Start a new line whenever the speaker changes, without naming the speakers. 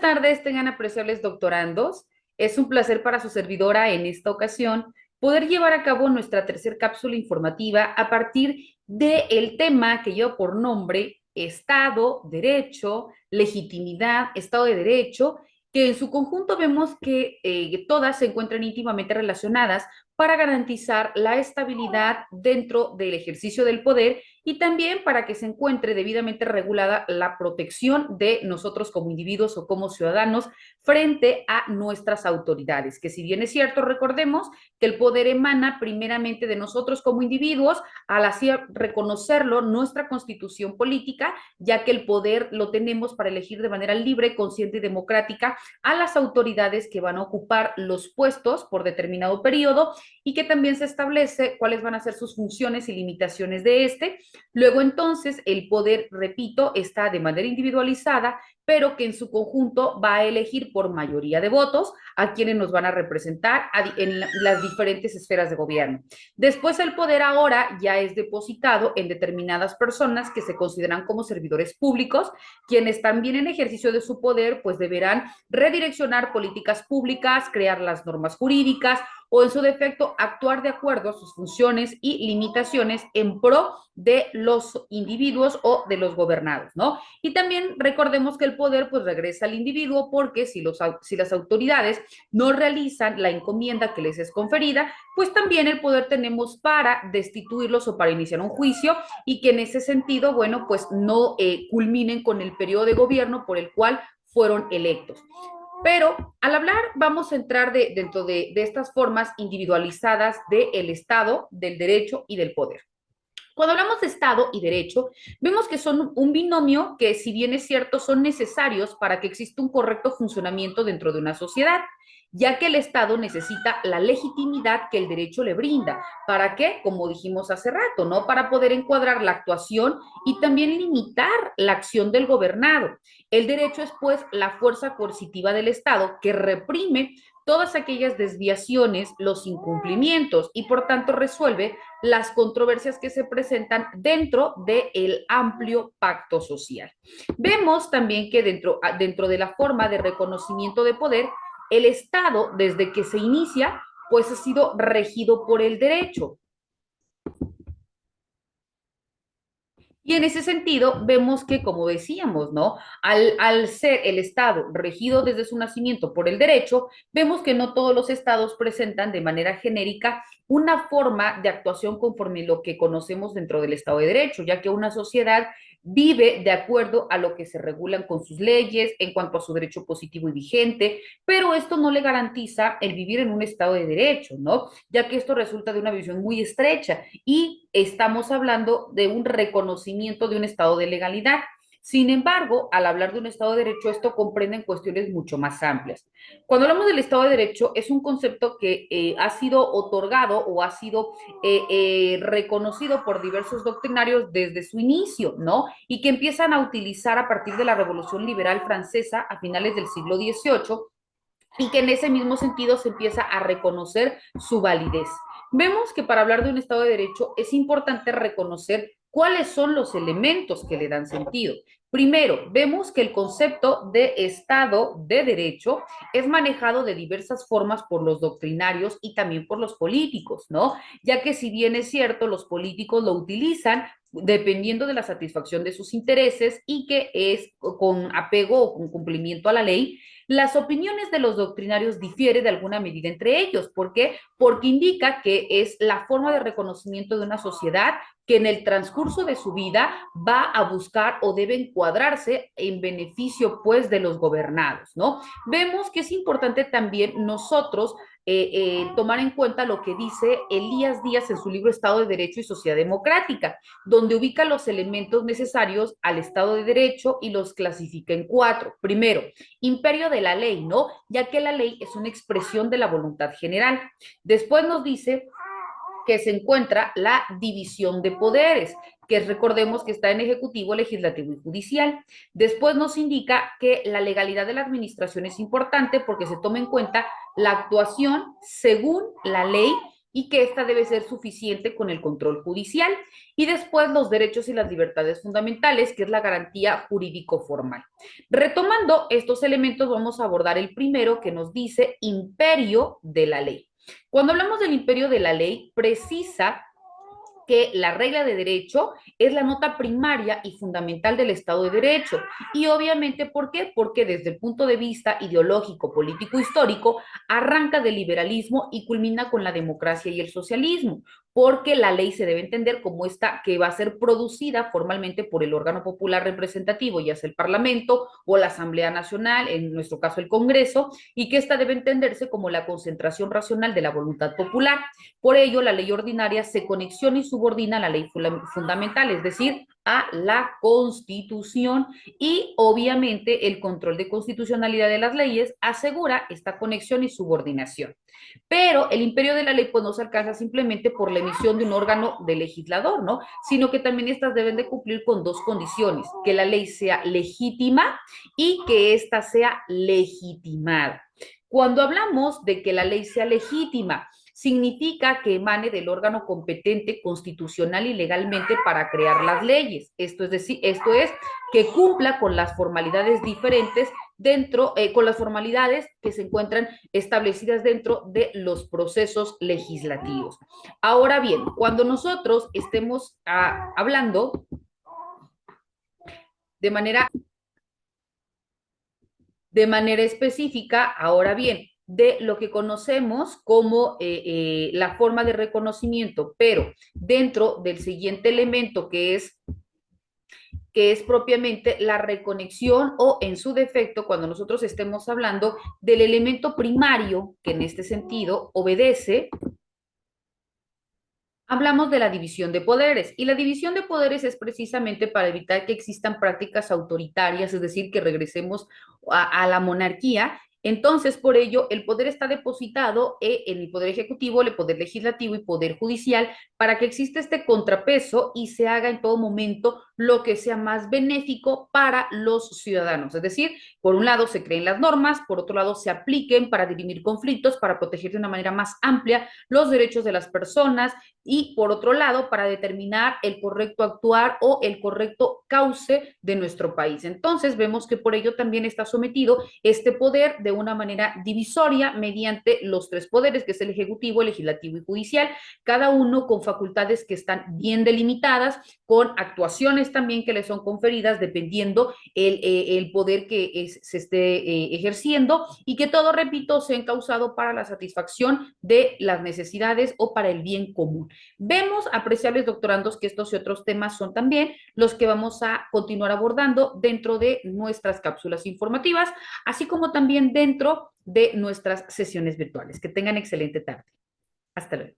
tardes, tengan apreciables doctorandos. Es un placer para su servidora en esta ocasión poder llevar a cabo nuestra tercer cápsula informativa a partir del tema que lleva por nombre Estado, Derecho, Legitimidad, Estado de Derecho, que en su conjunto vemos que todas se encuentran íntimamente relacionadas para garantizar la estabilidad dentro del ejercicio del poder y también para que se encuentre debidamente regulada la protección de nosotros como individuos o como ciudadanos frente a nuestras autoridades, que si bien es cierto, recordemos que el poder emana primeramente de nosotros como individuos, al así reconocerlo nuestra constitución política, ya que el poder lo tenemos para elegir de manera libre, consciente y democrática a las autoridades que van a ocupar los puestos por determinado periodo y que también se establece cuáles van a ser sus funciones y limitaciones de este. Luego entonces el poder, repito, está de manera individualizada, pero que en su conjunto va a elegir por mayoría de votos a quienes nos van a representar en las diferentes esferas de gobierno. Después el poder ahora ya es depositado en determinadas personas que se consideran como servidores públicos, quienes también en ejercicio de su poder pues deberán redireccionar políticas públicas, crear las normas jurídicas o en su defecto actuar de acuerdo a sus funciones y limitaciones en pro de los individuos o de los gobernados, ¿no? Y también recordemos que el poder pues regresa al individuo porque si las autoridades no realizan la encomienda que les es conferida, pues también el poder tenemos para destituirlos o para iniciar un juicio y que en ese sentido, bueno, pues no culminen con el periodo de gobierno por el cual fueron electos. Pero al hablar vamos a entrar dentro de estas formas individualizadas del Estado, del derecho y del poder. Cuando hablamos de Estado y derecho, vemos que son un binomio que, si bien es cierto, son necesarios para que exista un correcto funcionamiento dentro de una sociedad, ya que el Estado necesita la legitimidad que el derecho le brinda. ¿Para qué? Como dijimos hace rato, ¿no? Para poder encuadrar la actuación y también limitar la acción del gobernado. El derecho es, pues, la fuerza coercitiva del Estado que reprime todas aquellas desviaciones, los incumplimientos y por tanto resuelve las controversias que se presentan dentro del amplio pacto social. Vemos también que dentro de la forma de reconocimiento de poder, el Estado, desde que se inicia, pues ha sido regido por el derecho. Y en ese sentido, vemos que, como decíamos, ¿no? Al ser el Estado regido desde su nacimiento por el derecho, vemos que no todos los estados presentan de manera genérica una forma de actuación conforme lo que conocemos dentro del Estado de Derecho, ya que una sociedad vive de acuerdo a lo que se regulan con sus leyes en cuanto a su derecho positivo y vigente, pero esto no le garantiza el vivir en un Estado de Derecho, ¿no? Ya que esto resulta de una visión muy estrecha y estamos hablando de un reconocimiento de un estado de legalidad. Sin embargo, al hablar de un Estado de Derecho, esto comprende cuestiones mucho más amplias. Cuando hablamos del Estado de Derecho, es un concepto que ha sido otorgado o ha sido reconocido por diversos doctrinarios desde su inicio, ¿no? Y que empiezan a utilizar a partir de la Revolución Liberal Francesa a finales del siglo XVIII y que en ese mismo sentido se empieza a reconocer su validez. Vemos que para hablar de un Estado de Derecho es importante reconocer cuáles son los elementos que le dan sentido. Primero, vemos que el concepto de Estado de Derecho es manejado de diversas formas por los doctrinarios y también por los políticos, ¿no? Ya que si bien es cierto, los políticos lo utilizan dependiendo de la satisfacción de sus intereses y que es con apego o con cumplimiento a la ley, las opiniones de los doctrinarios difieren de alguna medida entre ellos. ¿Por qué? Porque indica que es la forma de reconocimiento de una sociedad que en el transcurso de su vida va a buscar o debe encuadrarse en beneficio pues de los gobernados, ¿no? Vemos que es importante también nosotros tomar en cuenta lo que dice Elías Díaz en su libro Estado de Derecho y Sociedad Democrática, donde ubica los elementos necesarios al Estado de Derecho y los clasifica en cuatro. Primero, imperio de la ley, ¿no? Ya que la ley es una expresión de la voluntad general. Después nos dice que se encuentra la división de poderes, que recordemos que está en ejecutivo, legislativo y judicial. Después nos indica que la legalidad de la administración es importante porque se toma en cuenta la actuación según la ley y que ésta debe ser suficiente con el control judicial. Y después los derechos y las libertades fundamentales, que es la garantía jurídico-formal. Retomando estos elementos, vamos a abordar el primero, que nos dice imperio de la ley. Cuando hablamos del imperio de la ley, precisa que la regla de derecho es la nota primaria y fundamental del Estado de Derecho. Y obviamente, ¿por qué? Porque desde el punto de vista ideológico, político, histórico, arranca del liberalismo y culmina con la democracia y el socialismo, porque la ley se debe entender como esta que va a ser producida formalmente por el órgano popular representativo, ya sea el Parlamento o la Asamblea Nacional, en nuestro caso el Congreso, y que esta debe entenderse como la concentración racional de la voluntad popular. Por ello, la ley ordinaria se conexiona y subordina a la ley fundamental, es decir, a la Constitución, y obviamente el control de constitucionalidad de las leyes asegura esta conexión y subordinación. Pero el imperio de la ley pues no se alcanza simplemente por la emisión de un órgano de legislador, ¿no? Sino que también estas deben de cumplir con dos condiciones: que la ley sea legítima y que ésta sea legitimada. Cuando hablamos de que la ley sea legítima, significa que emane del órgano competente constitucional y legalmente para crear las leyes. Esto es decir, esto es que cumpla con las formalidades diferentes con las formalidades que se encuentran establecidas dentro de los procesos legislativos. Ahora bien, cuando nosotros estemos hablando de manera específica, ahora bien, de lo que conocemos como la forma de reconocimiento, pero dentro del siguiente elemento que es propiamente la reconexión, o en su defecto, cuando nosotros estemos hablando del elemento primario, que en este sentido obedece, hablamos de la división de poderes, y la división de poderes es precisamente para evitar que existan prácticas autoritarias, es decir, que regresemos a la monarquía. Entonces, por ello, el poder está depositado en el poder ejecutivo, el poder legislativo y poder judicial, para que exista este contrapeso y se haga en todo momento lo que sea más benéfico para los ciudadanos. Es decir, por un lado se creen las normas, por otro lado se apliquen para dirimir conflictos, para proteger de una manera más amplia los derechos de las personas, y por otro lado, para determinar el correcto actuar o el correcto cauce de nuestro país. Entonces, vemos que por ello también está sometido este poder de una manera divisoria mediante los tres poderes, que es el ejecutivo, el legislativo y judicial, cada uno con facultades que están bien delimitadas, con actuaciones también que le son conferidas dependiendo el poder que se esté ejerciendo, y que todo, repito, sea encausado para la satisfacción de las necesidades o para el bien común. Vemos, apreciables doctorandos, que estos y otros temas son también los que vamos a continuar abordando dentro de nuestras cápsulas informativas, así como también dentro de nuestras sesiones virtuales. Que tengan excelente tarde. Hasta luego.